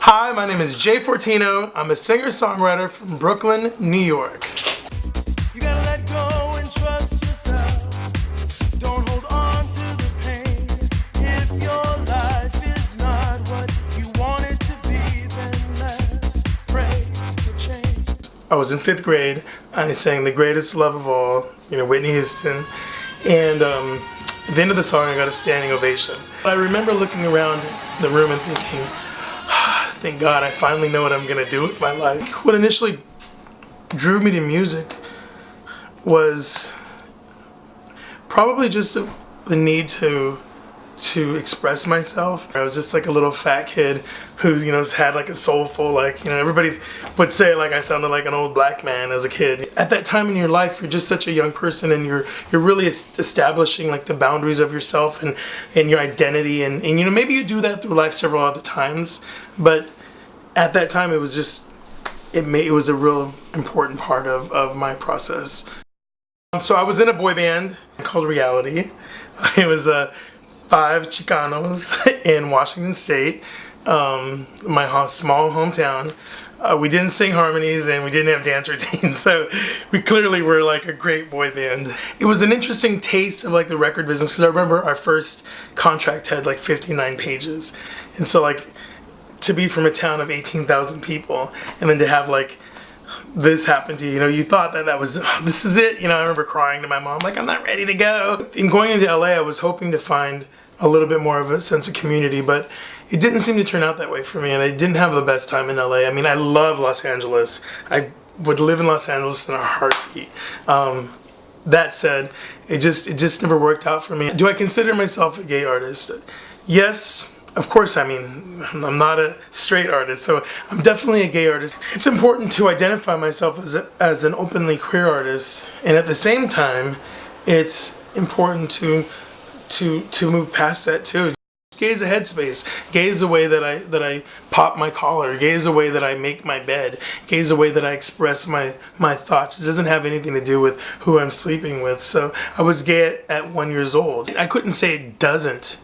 Hi, my name is JFortino. I'm a singer-songwriter from Brooklyn, New York. You gotta let go and trust yourself. Don't hold on to the pain. If your life is not what you want it to be, then let's pray for change. I was in 5th grade. I sang The Greatest Love of All, Whitney Houston. And at the end of the song, I got a standing ovation. I remember looking around the room and thinking, thank God I finally know what I'm gonna do with my life. What initially drew me to music was probably just the need to express myself. I was just like a little fat kid who's had like a soulful, everybody would say like I sounded like an old black man as a kid. At that time in your life, you're just such a young person, and you're really establishing like the boundaries of yourself and your identity, and maybe you do that through life several other times, but at that time it was just it was a real important part of my process. So I was in a boy band called Reality. It was 5 Chicanos in Washington State, my small hometown. We didn't sing harmonies and we didn't have dance routines, so we clearly were like a great boy band. It was an interesting taste of like the record business, because I remember our first contract had like 59 pages, and so like to be from a town of 18,000 people and then to have like this happen to you, you thought that was, this is it. I remember crying to my mom like, I'm not ready to go. In going into LA, I was hoping to find a little bit more of a sense of community, but it didn't seem to turn out that way for me, and I didn't have the best time in LA. I mean, I love Los Angeles. I would live in Los Angeles in a heartbeat. That said, it just never worked out for me. Do I consider myself a gay artist? Yes. Of course, I mean, I'm not a straight artist, so I'm definitely a gay artist. It's important to identify myself as an openly queer artist, and at the same time, it's important to move past that too. Gay is a headspace. Gay is a way that I pop my collar. Gay is a way that I make my bed. Gay is a way that I express my thoughts. It doesn't have anything to do with who I'm sleeping with. So I was gay at 1 year old. I couldn't say it doesn't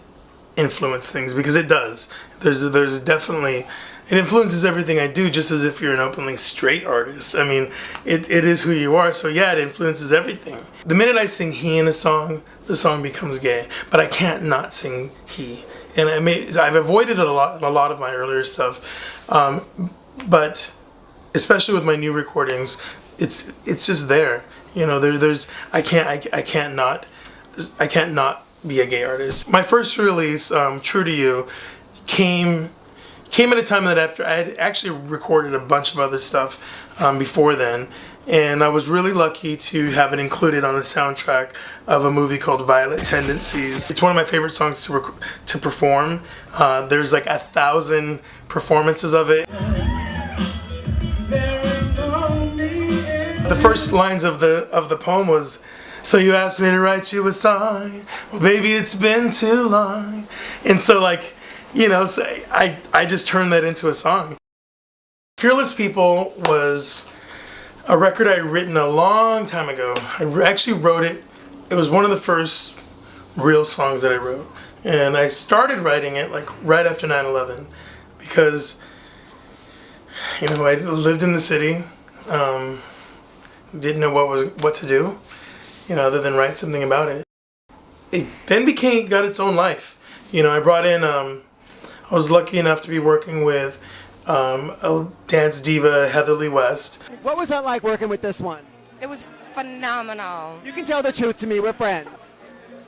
influence things, because it does. There's definitely, it influences everything I do, just as if you're an openly straight artist. I mean, it is who you are, so yeah, it influences everything. The minute I sing he in a song, the song becomes gay, but I can't not sing he. And I've avoided it a lot of my earlier stuff, but especially with my new recordings, it's just there. I can't not be a gay artist. My first release, True to You, came at a time that after I had actually recorded a bunch of other stuff before then, and I was really lucky to have it included on the soundtrack of a movie called Violent Tendencies. It's one of my favorite songs to perform. There's like 1,000 performances of it. The first lines of the poem was, "So you asked me to write you a song, well baby it's been too long." And so so I just turned that into a song. Fearless People was a record I'd written a long time ago. I actually wrote it. It was one of the first real songs that I wrote. And I started writing it like right after 9/11, because I lived in the city, didn't know what to do, other than write something about it. It then got its own life. I brought in, I was lucky enough to be working with a dance diva, Heatherly West. What was that like working with this one? It was phenomenal. You can tell the truth to me, we're friends.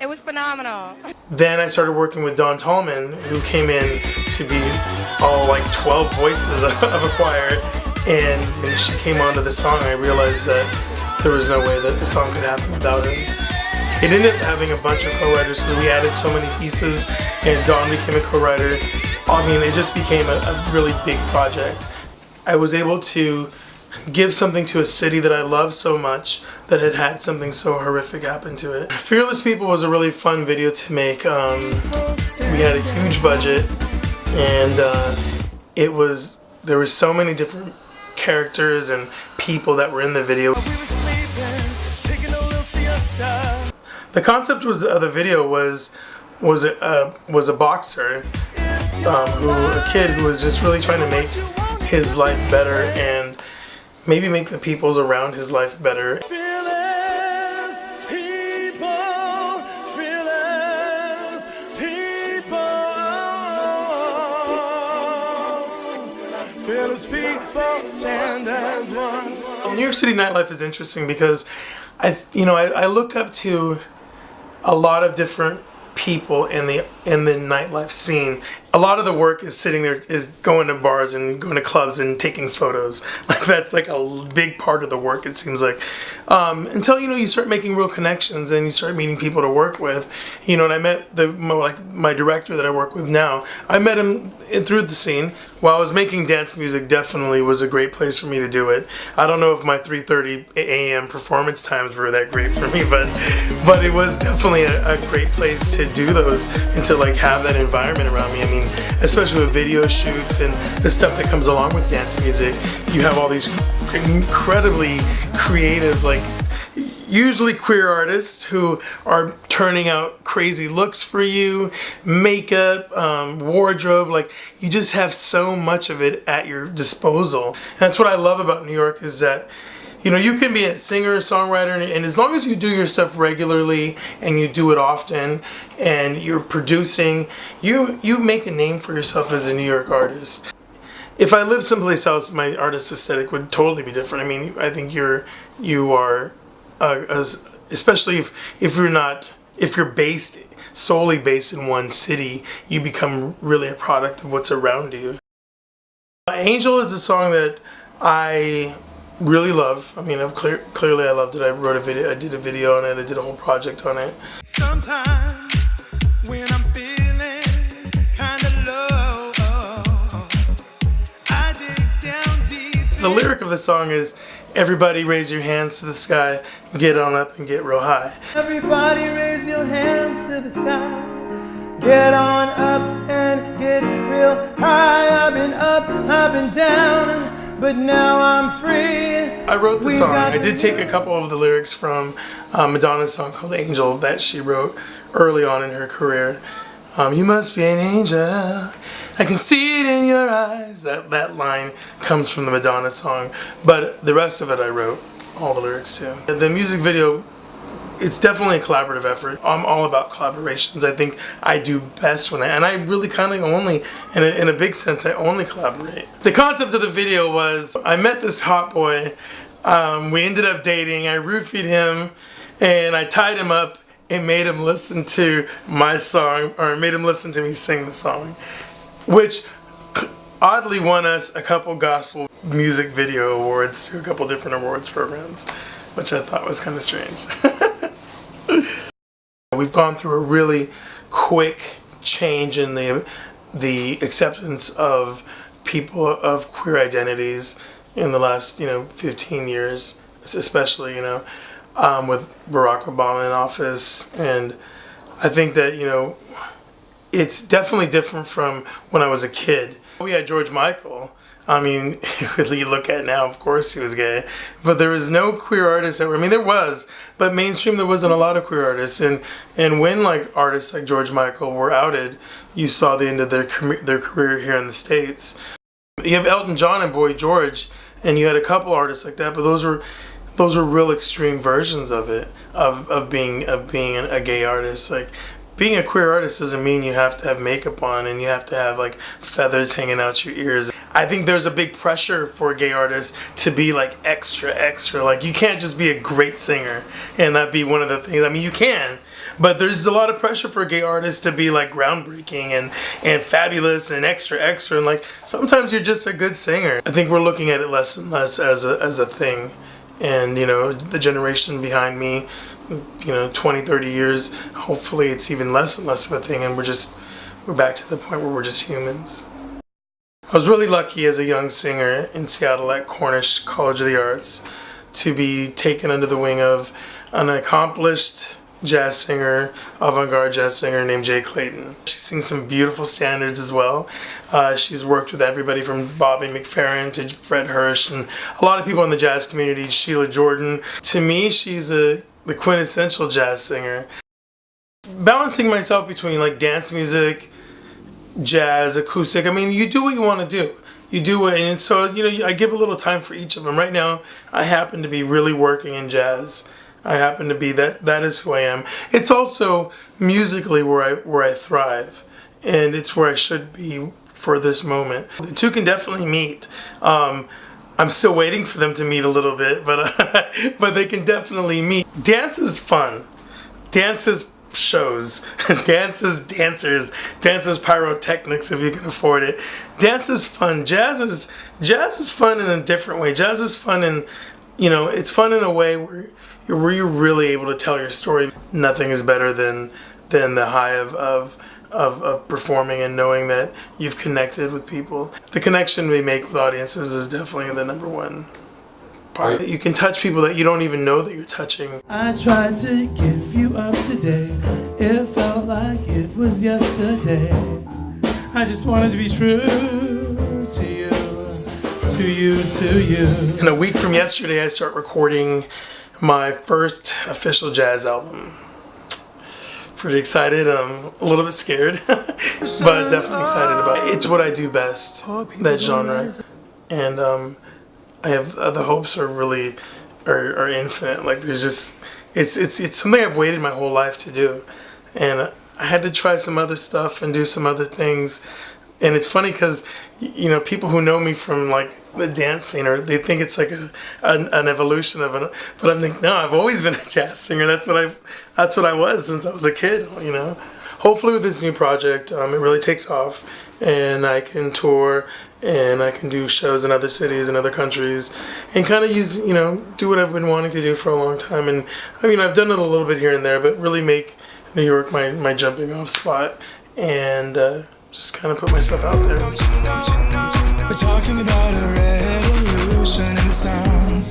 It was phenomenal. Then I started working with Dawn Tallman, who came in to be all like 12 voices of a choir, and when she came onto the song, I realized that there was no way that the song could happen without her. It ended up having a bunch of co-writers because we added so many pieces, and Dawn became a co-writer. I mean, it just became a really big project. I was able to give something to a city that I loved so much that had something so horrific happen to it. Fearless People was a really fun video to make. We had a huge budget, and there were so many different characters and people that were in the video. The concept of the video was a boxer a kid who was just really trying to make his life better and maybe make the people's around his life better. Fearless people, fearless people, fearless people, stand as one. New York City nightlife is interesting because I look up to a lot of different people in the nightlife scene. A lot of the work is sitting there, is going to bars and going to clubs and taking photos. Like that's like a big part of the work, it seems like. Until you start making real connections and you start meeting people to work with. And I met my director that I work with now. I met him through the scene. While I was making dance music, definitely was a great place for me to do it. I don't know if my 3:30 a.m. performance times were that great for me, but it was definitely a great place to do those and to like have that environment around me. I mean, especially with video shoots and the stuff that comes along with dance music, you have all these incredibly creative, like usually queer artists who are turning out crazy looks for you, makeup, wardrobe, like you just have so much of it at your disposal. And that's what I love about New York is that you can be a singer, songwriter, and as long as you do your stuff regularly and you do it often and you're producing, you make a name for yourself as a New York artist. If I lived someplace else, my artist aesthetic would totally be different. I mean, I think you are, especially if you're solely based in one city, you become really a product of what's around you. Angel is a song that I really love. I mean, clearly I loved it. I did a video on it. I did a whole project on it. Sometimes when I'm feeling kind of low, I dig down deep. The lyric of the song is, everybody raise your hands to the sky, get on up and get real high. Everybody raise your hands to the sky, get on up and get real high. I've been up, I've been down, but now I'm free. I wrote the song. I did take a couple of the lyrics from Madonna's song called Angel that she wrote early on in her career. You must be an angel, I can see it in your eyes. That line comes from the Madonna song, but the rest of it I wrote all the lyrics to. The music video, it's definitely a collaborative effort. I'm all about collaborations. I think I do best when and I really kind of only, in a big sense, I only collaborate. The concept of the video was, I met this hot boy, we ended up dating, I roofied him, and I tied him up and made him listen to my song, or made him listen to me sing the song, which oddly won us a couple gospel music video awards to a couple different awards programs, which I thought was kind of strange. We've gone through a really quick change in the acceptance of people of queer identities in the last 15 years, especially with Barack Obama in office. And I think that it's definitely different from when I was a kid. We had George Michael. I mean, you look at it now, of course he was gay, but there was no queer artists that were, I mean, there was, but mainstream there wasn't a lot of queer artists. And when artists like George Michael were outed, you saw the end of their career here in the States. You have Elton John and Boy George, and you had a couple artists like that, but those were real extreme versions of it, of being a gay artist. Like, being a queer artist doesn't mean you have to have makeup on and you have to have feathers hanging out your ears. I think there's a big pressure for gay artists to be extra. You can't just be a great singer and that be one of the things. I mean, you can, but there's a lot of pressure for gay artists to be groundbreaking and fabulous and extra. And sometimes you're just a good singer. I think we're looking at it less and less as a thing. And the generation behind me, 20, 30 years, hopefully it's even less and less of a thing, and we're back to the point where we're just humans. I was really lucky as a young singer in Seattle at Cornish College of the Arts to be taken under the wing of an accomplished jazz singer, avant-garde jazz singer named Jay Clayton. She sings some beautiful standards as well. She's worked with everybody from Bobby McFerrin to Fred Hirsch and a lot of people in the jazz community, Sheila Jordan. To me, she's the quintessential jazz singer. Balancing myself between dance music jazz, acoustic. I mean, you do what you want to do. You do it, and so, you know, I give a little time for each of them. Right now, I happen to be really working in jazz. I happen to be that is who I am. It's also musically where I thrive, and it's where I should be for this moment. The two can definitely meet. I'm still waiting for them to meet a little bit, but but they can definitely meet. Dance is fun. Dance is shows. Dance is dancers. Dance is pyrotechnics if you can afford it. Dance is fun. Jazz is fun in a different way. Jazz is fun in, you know, it's fun in a way where you're really able to tell your story. Nothing is better than the high of performing and knowing that you've connected with people. The connection we make with audiences is definitely the number one part. You can touch people that you don't even know that you're touching. I tried to give you up today. It felt like it was yesterday. I just wanted to be true to you, to you, to you. In a week from yesterday, I start recording my first official jazz album. Pretty excited, a little bit scared, but definitely excited about it. It's what I do best, that genre. And I have, the hopes are really, are infinite. Like there's just, it's something I've waited my whole life to do. And I had to try some other stuff and do some other things. And it's funny because, you know, people who know me from like the dance scene, or they think it's like an evolution of it. But I'm thinking, no, I've always been a jazz singer. That's what I was since I was a kid, you know. Hopefully with this new project, it really takes off, and I can tour, and I can do shows in other cities and other countries, and kind of use, you know, do what I've been wanting to do for a long time. And I mean, I've done it a little bit here and there, but really make New York my jumping off spot, and just kind of put myself out there. We're talking about a revolution in sound.